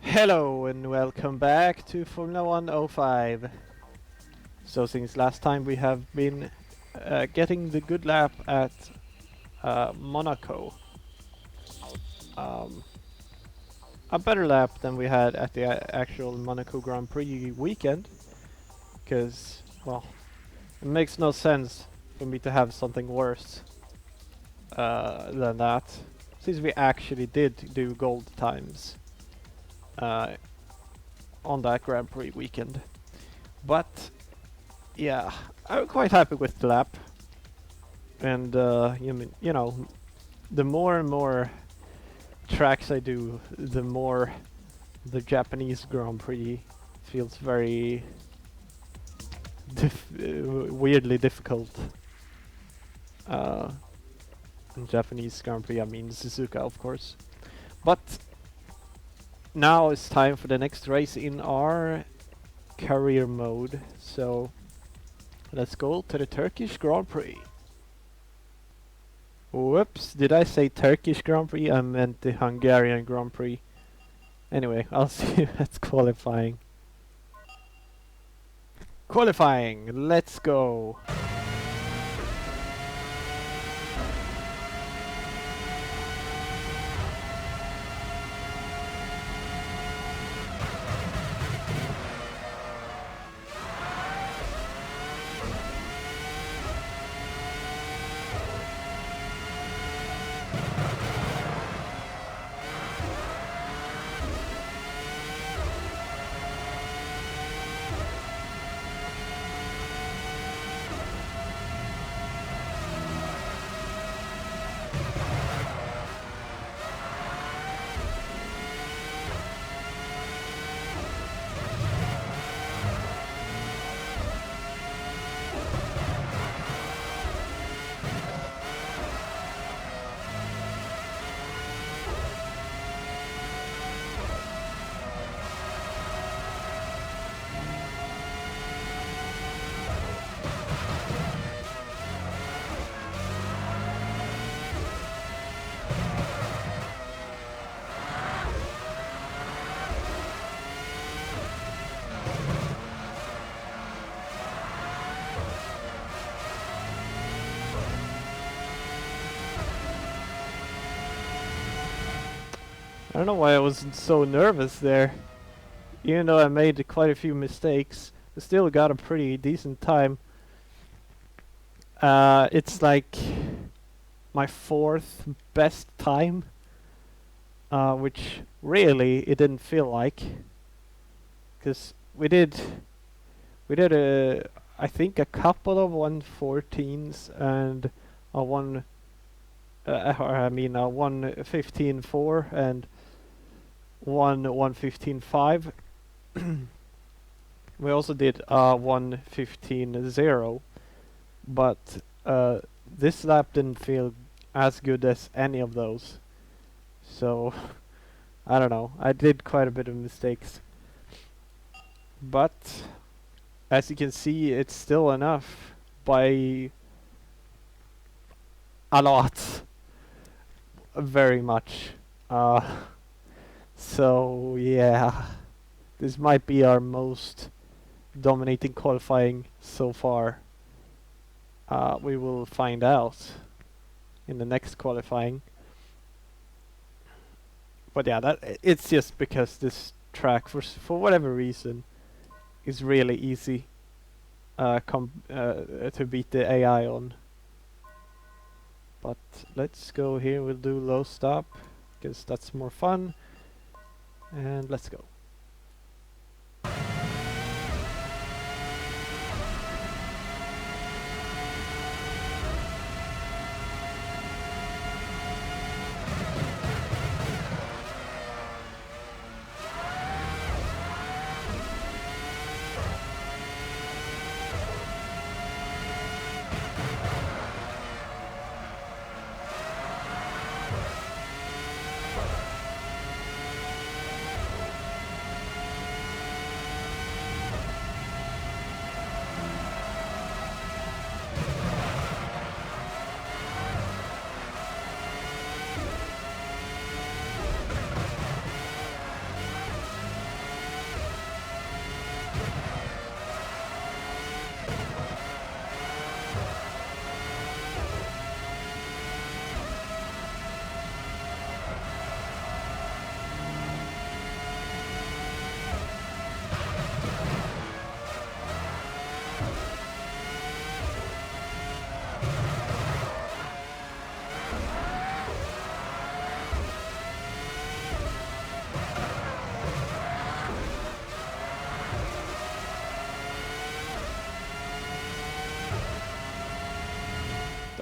Hello and welcome back to Formula 105. So since last time we have been getting the good lap at Monaco. Um, a better lap than we had at the actual Monaco Grand Prix weekend. Because, well, it makes no sense for me to have something worse than that. Since we actually did do gold times uh, on that Grand Prix weekend. But yeah, I'm quite happy with the lap, and you know, the more and more tracks I do, the more the Japanese Grand Prix feels very weirdly difficult. Uh, in Japanese Grand Prix, I mean Suzuka, of course. But now it's time for the next race in our career mode. So let's go to the Turkish Grand Prix. Whoops, did I say Turkish Grand Prix? I meant the Hungarian Grand Prix. Anyway, I'll see you at qualifying. Qualifying, let's go! I don't know why I was so nervous there. Even though I made quite a few mistakes, I still got a pretty decent time. It's like my fourth best time, which really it didn't feel like, because we did I think a couple of 114s and a one I mean a 115.4 and one 115.5. We also did a 115.0, but this lap didn't feel as good as any of those. So I don't know. I did quite a bit of mistakes, but as you can see, it's still enough by a lot, very much. So yeah, this might be our most dominating qualifying so far. We will find out in the next qualifying. But yeah, it's just because this track, for whatever reason, is really easy to beat the AI on. But let's go here. We'll do low stop because that's more fun. And let's go.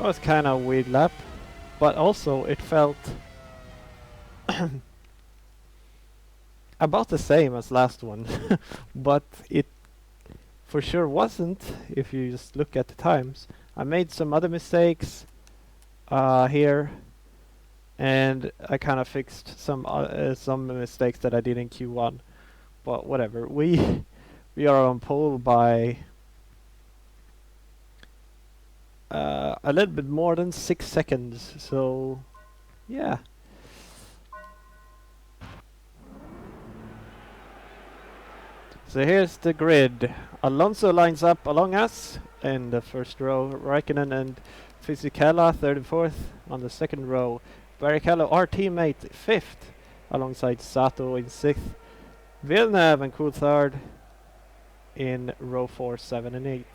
was kind of a weird lap, but also it felt about the same as last one, but it for sure wasn't if you just look at the times. I made some other mistakes here, and I kind of fixed some mistakes that I did in Q1. But whatever, we are on pole by a little bit more than 6 seconds. So yeah. So here's the grid. Alonso lines up along us in the first row. Raikkonen and Fisichella third and fourth on the second row. Barrichello, our teammate, fifth, alongside Sato in sixth. Villeneuve and Coulthard in row 4, 7 and 8.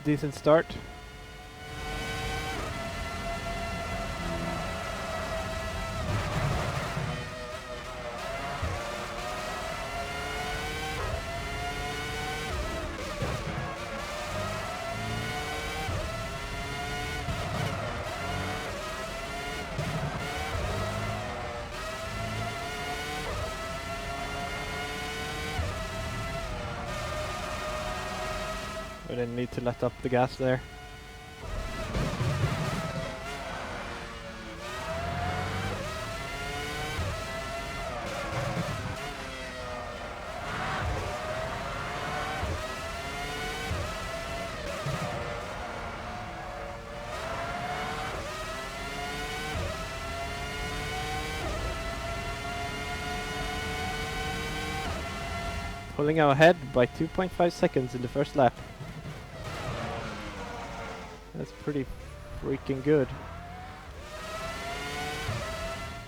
Decent start. We didn't need to let up the gas there. Pulling out ahead by 2.5 seconds in the first lap. That's pretty freaking good.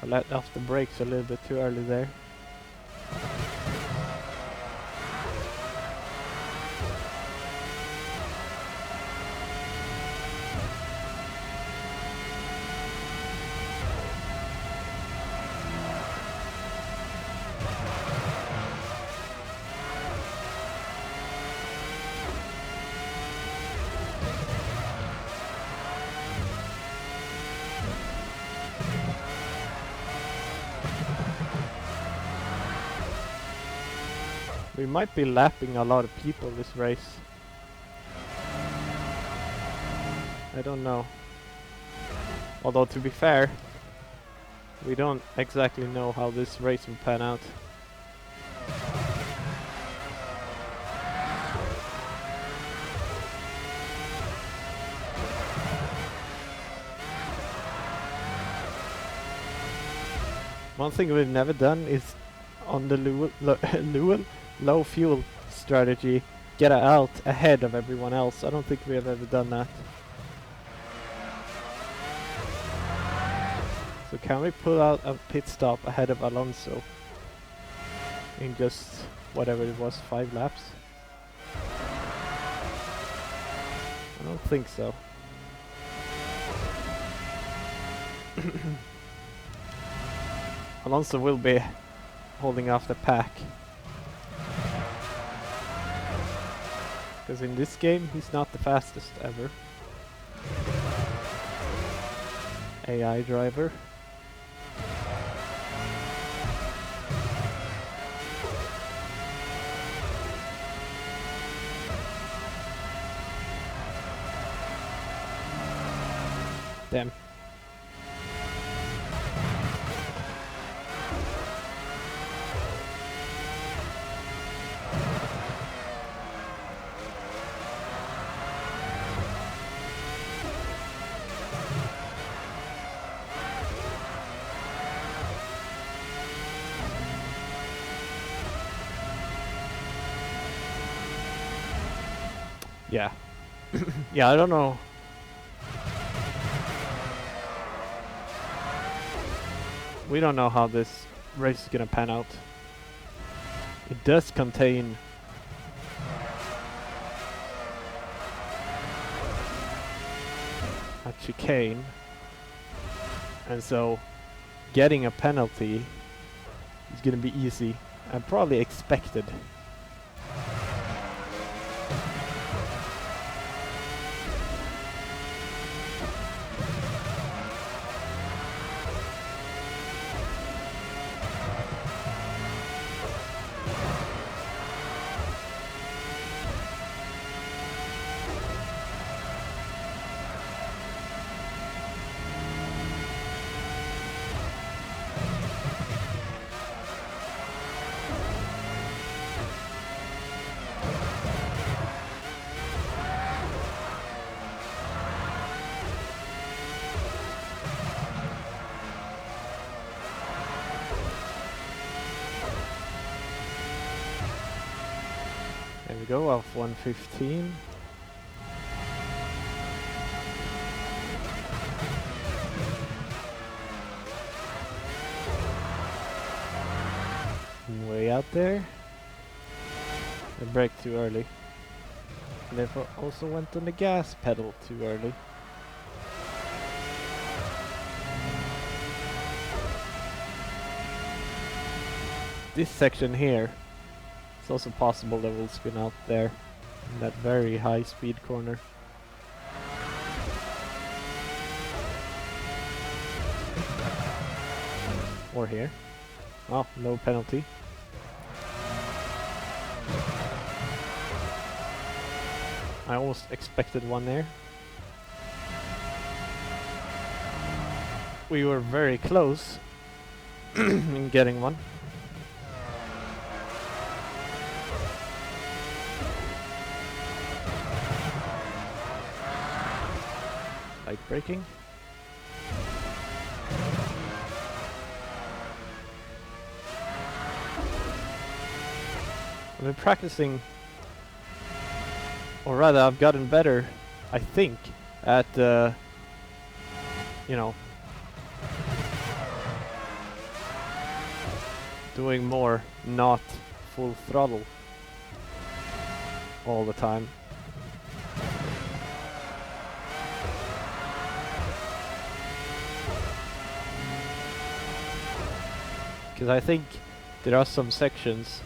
I let off the brakes a little bit too early there. We might be lapping a lot of people this race. I don't know. Although to be fair, we don't exactly know how this race will pan out. One thing we've never done is on the Lewel low fuel strategy, get out ahead of everyone else. I don't think we have ever done that. So can we pull out a pit stop ahead of Alonso in just whatever it was, 5 laps? I don't think so. Alonso will be holding off the pack. Because in this game, he's not the fastest ever. AI driver. Damn. Yeah. Yeah, I don't know. We don't know how this race is gonna pan out. It does contain a chicane, and so getting a penalty is gonna be easy and probably expected. There we go, off 115. Way out there. I braked too early. And therefore also went on the gas pedal too early. This section here, it's also possible that we'll spin out there in that very high speed corner. Or here. Oh, no penalty. I almost expected one there. We were very close in getting one. Light braking. I've been practicing, or rather I've gotten better, I think, at, you know, doing more not full throttle all the time. Because I think there are some sections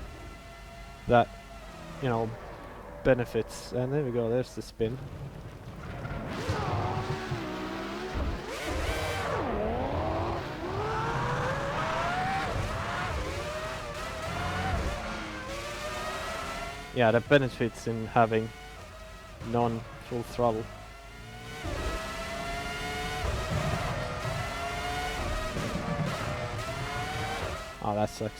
that, you know, benefits. And there we go, there's the spin. Yeah, that benefits in having non-full throttle. Oh, that sucks.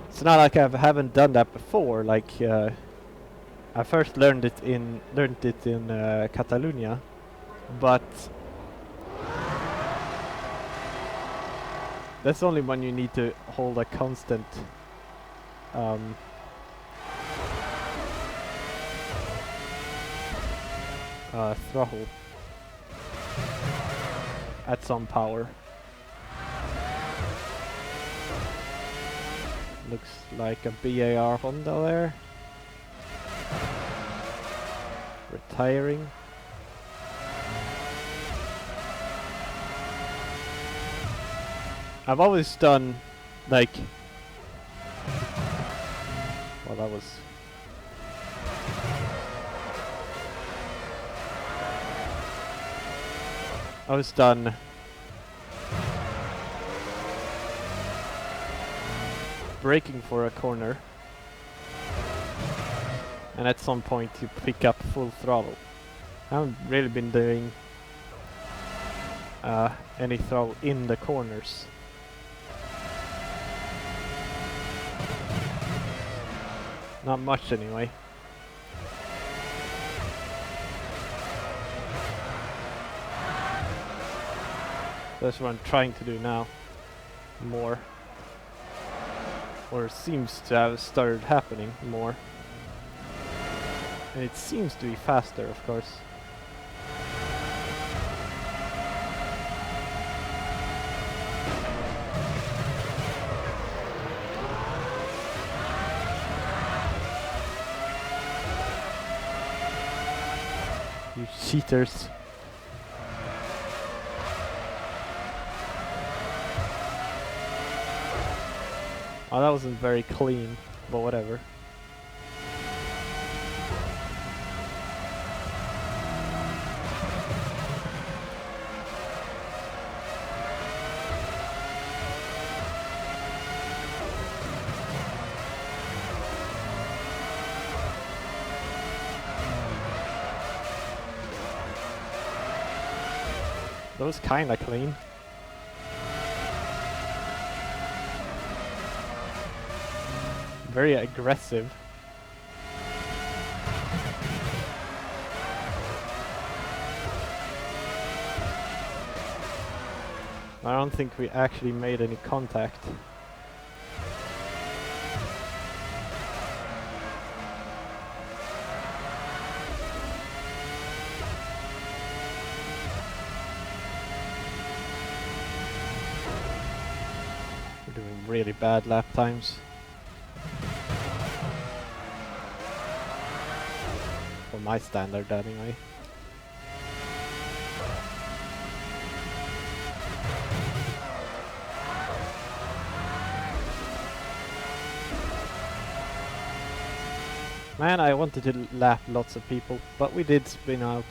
It's not like I haven't done that before. Like I first learned it in Catalonia, but that's only when you need to hold a constant throttle at some power. Looks like a BAR Honda there. Retiring. I've always done like, well, that was braking for a corner, and at some point you pick up full throttle. I haven't really been doing any throttle in the corners. Not much anyway. That's what I'm trying to do now. More. Or seems to have started happening more. And it seems to be faster, of course. You cheaters. Oh, that wasn't very clean, but whatever. That was kinda clean. Very aggressive. I don't think we actually made any contact. We're doing really bad lap times. For my standard, anyway. Man, I wanted to lap lots of people, but we did spin out.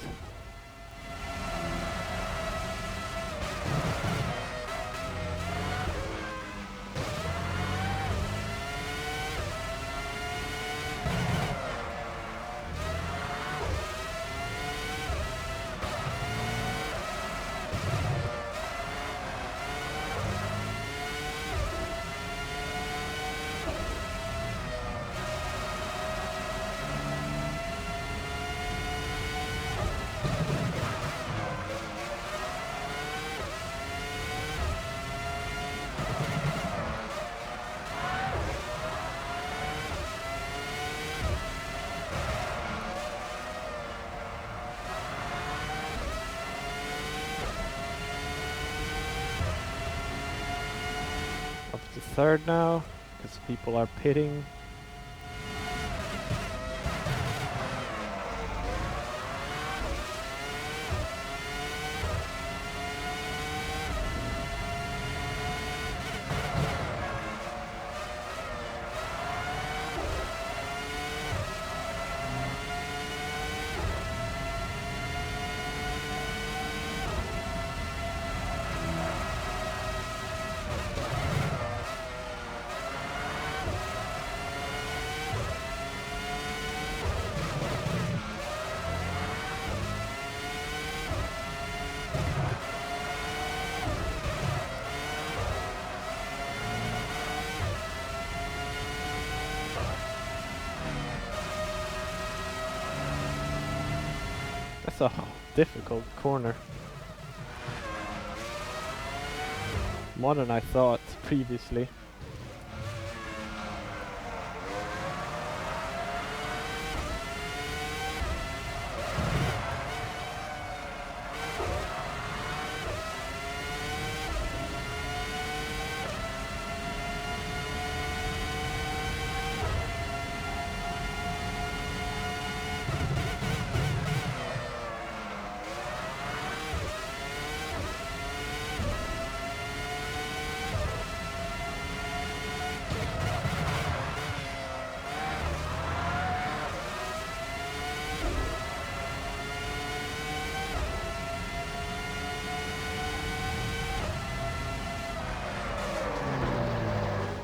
Up to third now, because people are pitting. That's a difficult corner. More than I thought previously.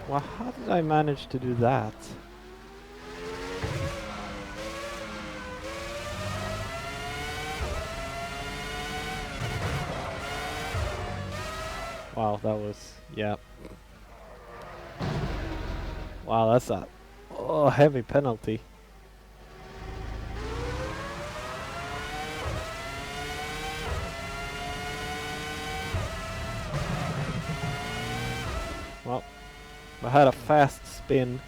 Well, how did I manage to do that? Wow, that was... yeah. Wow, that's a heavy penalty. Well, I had a fast spin,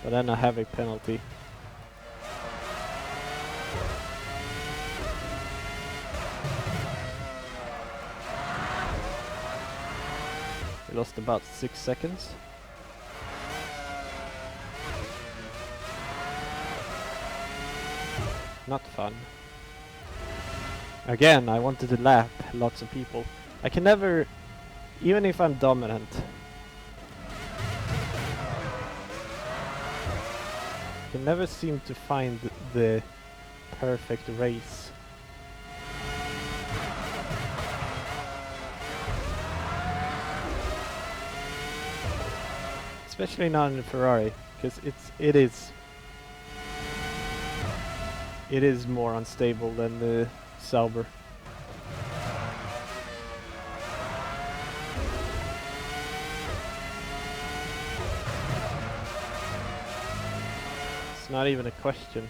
but then a heavy penalty. We lost about 6 seconds. Not fun. Again, I wanted to lap lots of people. I can never, even if I'm dominant, I can never seem to find the perfect race. Especially not in a Ferrari, because it is more unstable than the Sauber. It's not even a question.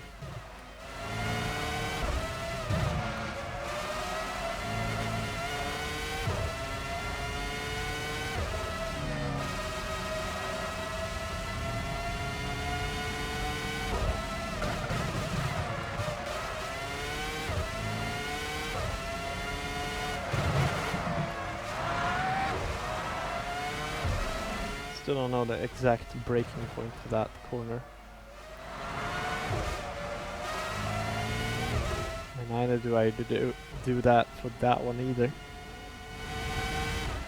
Still don't know the exact braking point for that corner. And neither do I do that for that one either.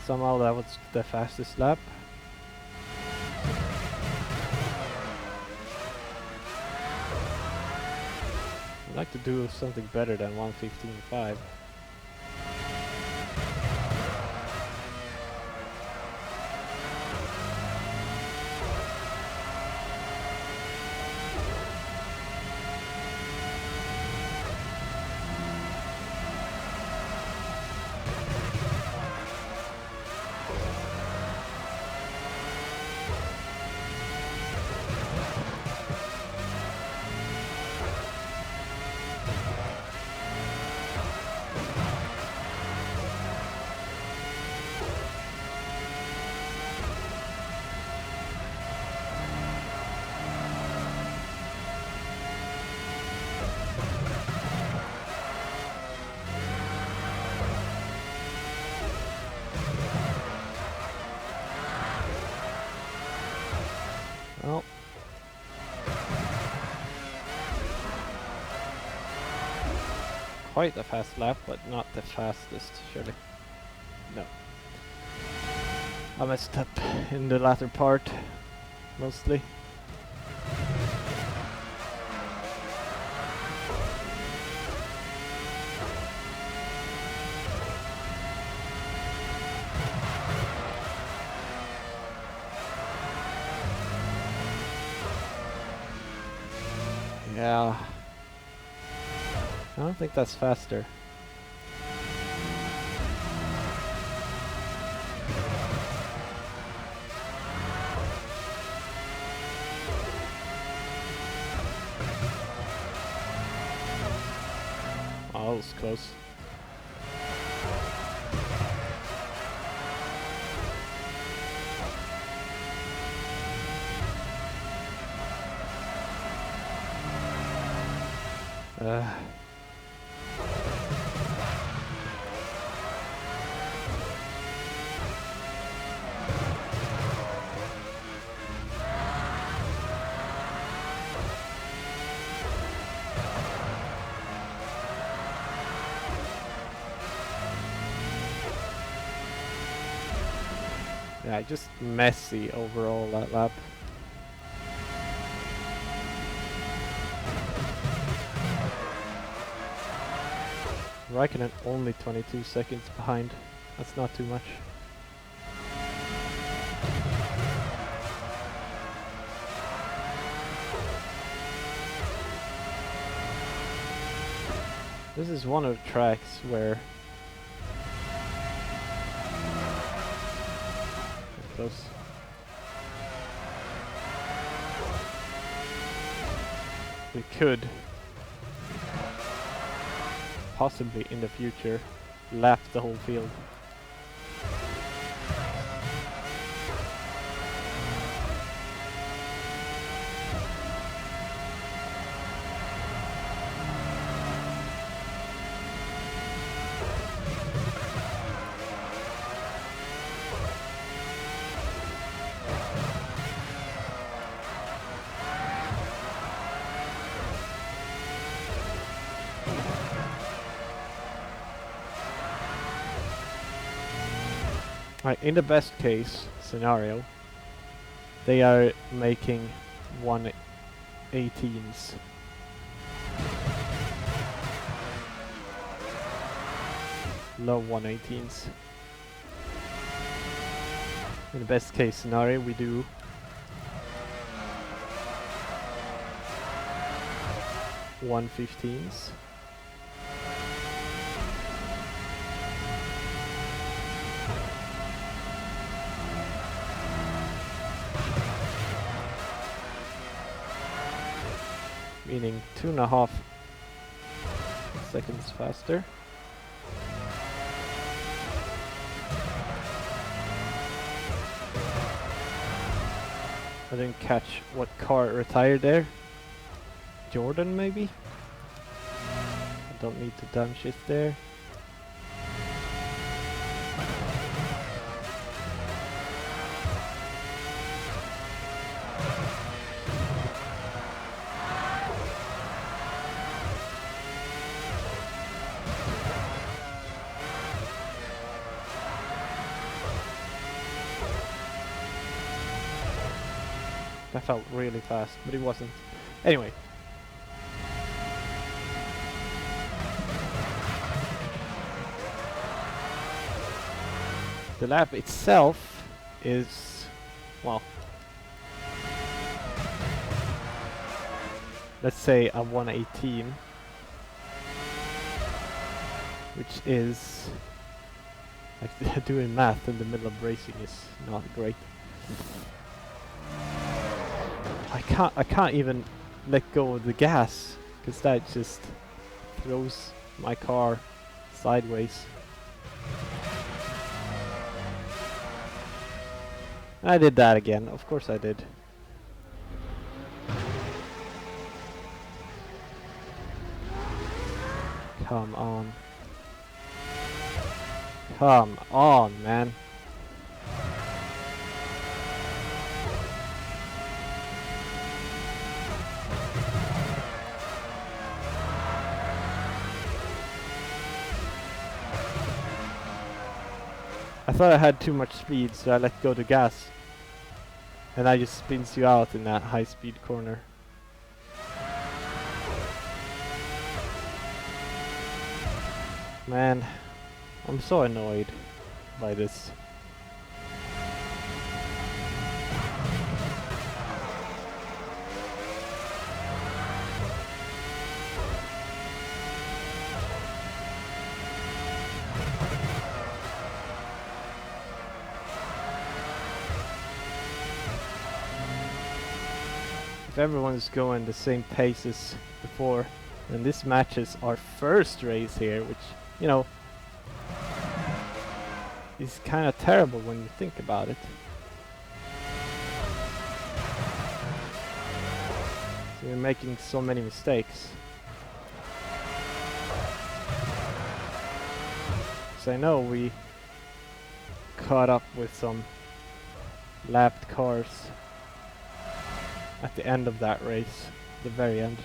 Somehow that was the fastest lap. I'd like to do something better than 1:15.5. Well, quite a fast lap, but not the fastest, surely. No. I messed up in the latter part, mostly. Yeah. I don't think that's faster. Oh, that was close. Yeah, just messy overall that lap. Raikkonen only 22 seconds behind. That's not too much. This is one of the tracks where close. We could possibly in the future lap the whole field. Right, in the best case scenario, they are making 118s. Low 118s. In the best case scenario, we do 115s. Meaning 2.5 seconds faster. I didn't catch what car retired there. Jordan maybe? I don't need to downshift there. That felt really fast, but it wasn't. Anyway. The lap itself is, well, let's say a 118, which is, like, doing math in the middle of racing is not great. I can't even let go of the gas, because that just throws my car sideways. I did that again, of course I did. Come on. Come on, man. I thought I had too much speed, so I let go of the gas. And I just spins you out in that high speed corner. Man, I'm so annoyed by this. If everyone's going the same pace as before, then this matches our first race here, which, you know, is kind of terrible when you think about it. So we're making so many mistakes. So I know we caught up with some lapped cars at the end of that race, the very end.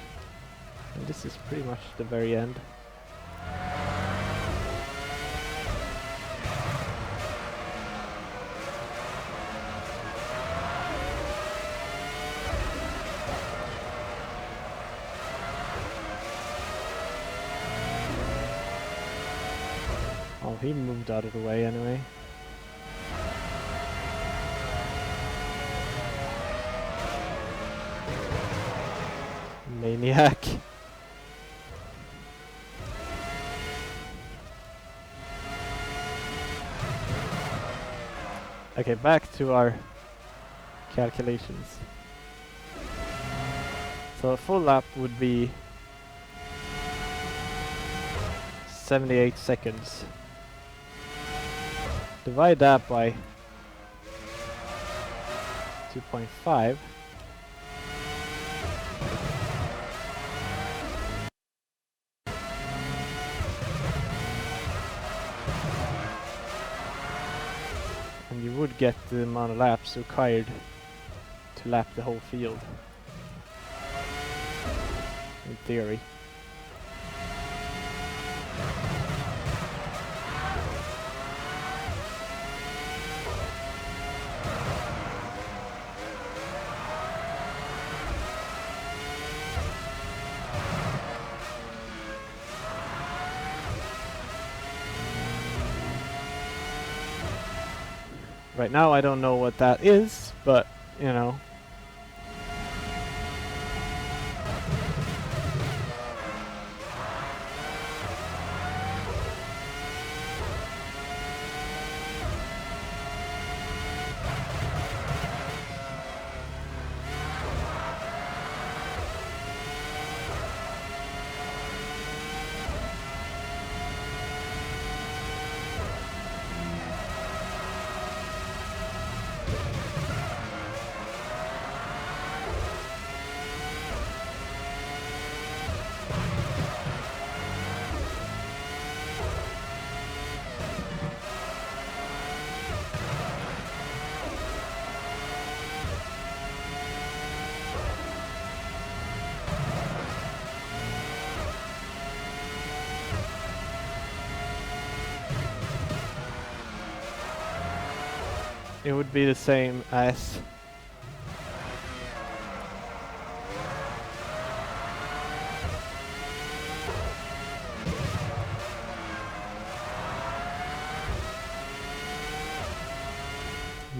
And this is pretty much the very end. Oh, he moved out of the way anyway. Maniac. Okay, back to our calculations. So a full lap would be 78 seconds. Divide that by 2.5. And you would get the amount of laps required to lap the whole field. In theory. Right now I don't know what that is, but you know. It would be the same as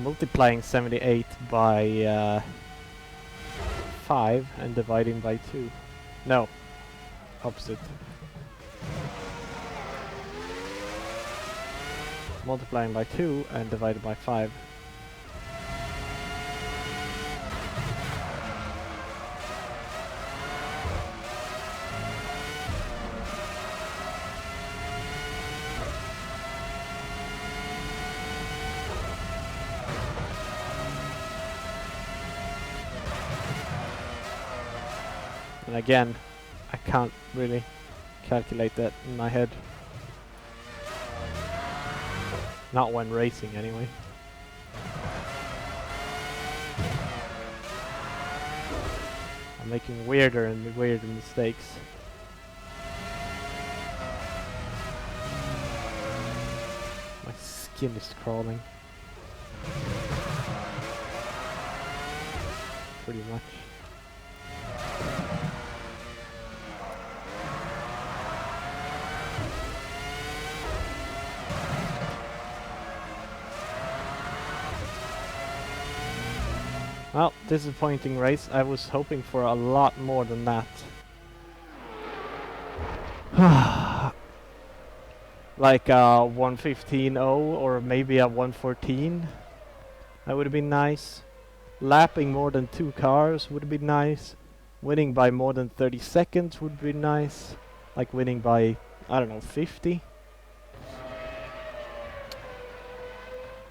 multiplying 78 by 5 and dividing by 2. No, opposite. Multiplying by 2 and divided by 5. And again, I can't really calculate that in my head. Not when racing, anyway. I'm making weirder and weirder mistakes. My skin is crawling. Pretty much. Well, disappointing race. I was hoping for a lot more than that. Like a 115.0 or maybe a 114. That would have been nice. Lapping more than 2 cars would be nice. Winning by more than 30 seconds would be nice. Like winning by, I don't know, 50.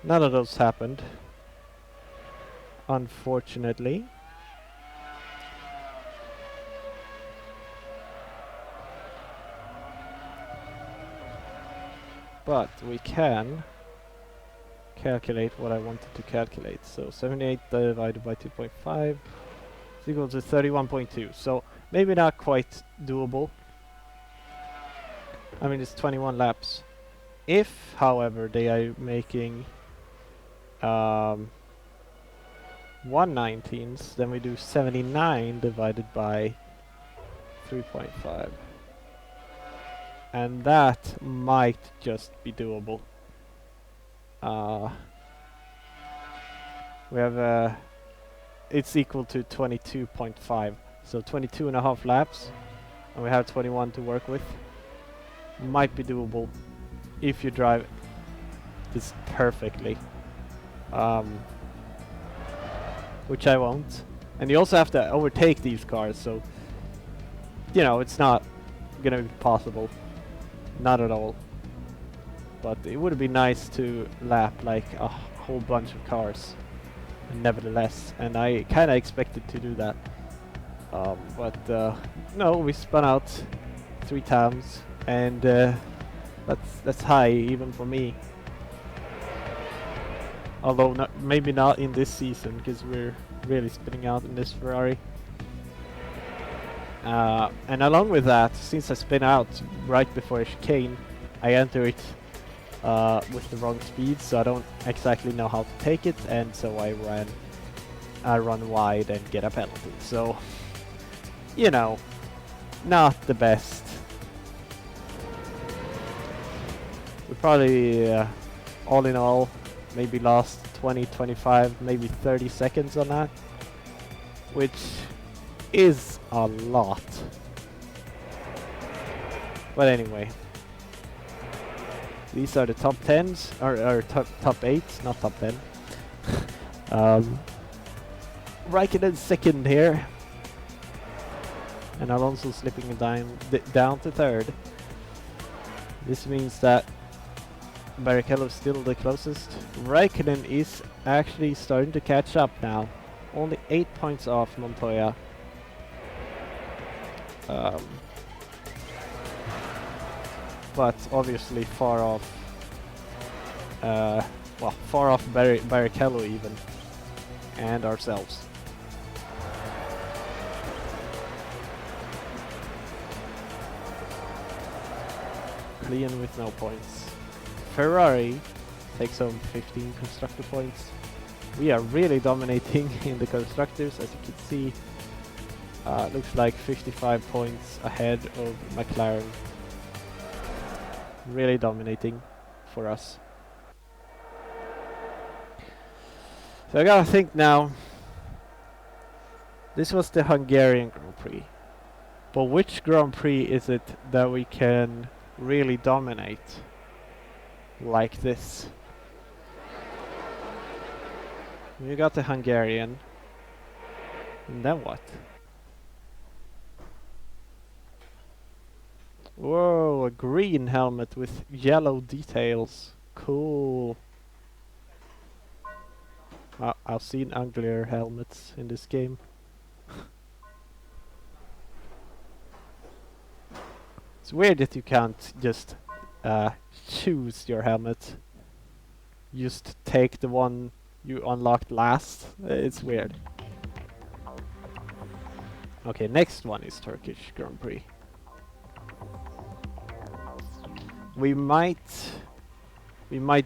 None of those happened. Unfortunately. But we can calculate what I wanted to calculate. So 78 divided by 2.5 is equal to 31.2. So maybe not quite doable. I mean, it's 21 laps. If, however, they are making 119s, then we do 79 divided by 3.5. And that might just be doable. We have it's equal to 22.5, so 22 and a half laps, and we have 21 to work with. Might be doable if you drive this perfectly. um, which I won't. And you also have to overtake these cars, so you know it's not gonna be possible, not at all. But it would be nice to lap like a whole bunch of cars, nevertheless, and I kind of expected to do that. But no, we spun out 3 times, and that's high even for me. Although maybe not in this season, because we're really spinning out in this Ferrari. And along with that, since I spin out right before a chicane, I enter it with the wrong speed, so I don't exactly know how to take it, and so I run wide and get a penalty. So, you know, not the best. We probably, all in all, maybe lost 20, 25, maybe 30 seconds on that, which is a lot. But anyway, these are the top 10s, or top 8s, not top 10. Raikkonen second here, and Alonso slipping down to third. This means that Barrichello is still the closest. Raikkonen is actually starting to catch up now, only 8 points off Montoya. But obviously far off, far off Barrichello even, and ourselves. Clean with no points. Ferrari takes home 15 constructor points. We are really dominating in the constructors, as you can see. Looks like 55 points ahead of McLaren. Really dominating for us. So I gotta think now. This was the Hungarian Grand Prix. But which Grand Prix is it that we can really dominate like this? We got the Hungarian. And then what? Whoa, a green helmet with yellow details. Cool. I've seen uglier helmets in this game. It's weird that you can't just choose your helmet. Just take the one you unlocked last. It's weird. Okay, next one is Turkish Grand Prix. We might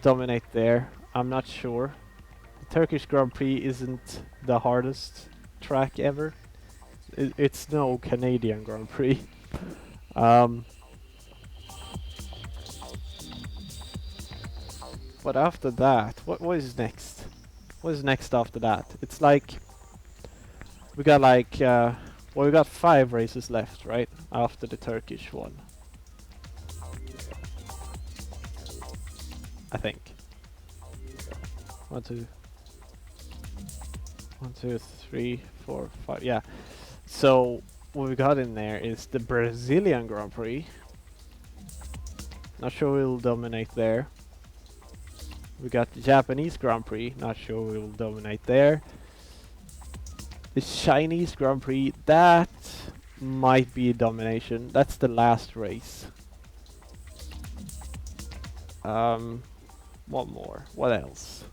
dominate there. I'm not sure. The Turkish Grand Prix isn't the hardest track ever. It's no Canadian Grand Prix. But after that, what is next? What is next after that? It's like we got like we got 5 races left, right? After the Turkish one, I think. 1, 2, 3, 4, 5. Yeah. So what we got in there is the Brazilian Grand Prix. Not sure we'll dominate there. We got the Japanese Grand Prix. Not sure we'll dominate there. The Chinese Grand Prix, that might be a domination. That's the last race. What more? What else?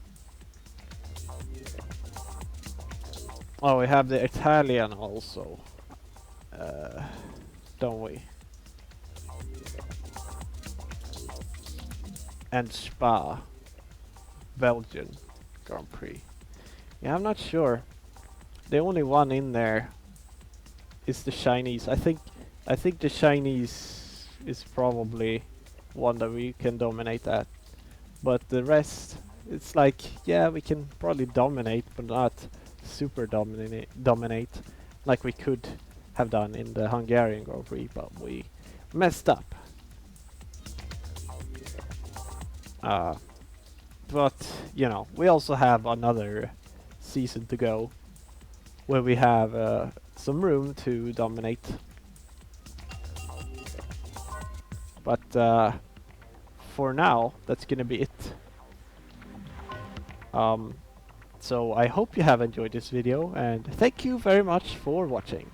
Oh, we have the Italian also. Don't we? And Spa. Belgian Grand Prix. Yeah, I'm not sure. The only one in there is the Chinese. I think the Chinese is probably one that we can dominate at. But the rest, it's like, yeah, we can probably dominate, but not super dominate like we could have done in the Hungarian Grand Prix, but we messed up. But, you know, we also have another season to go where we have some room to dominate. But for now, that's gonna be it. So I hope you have enjoyed this video, and thank you very much for watching.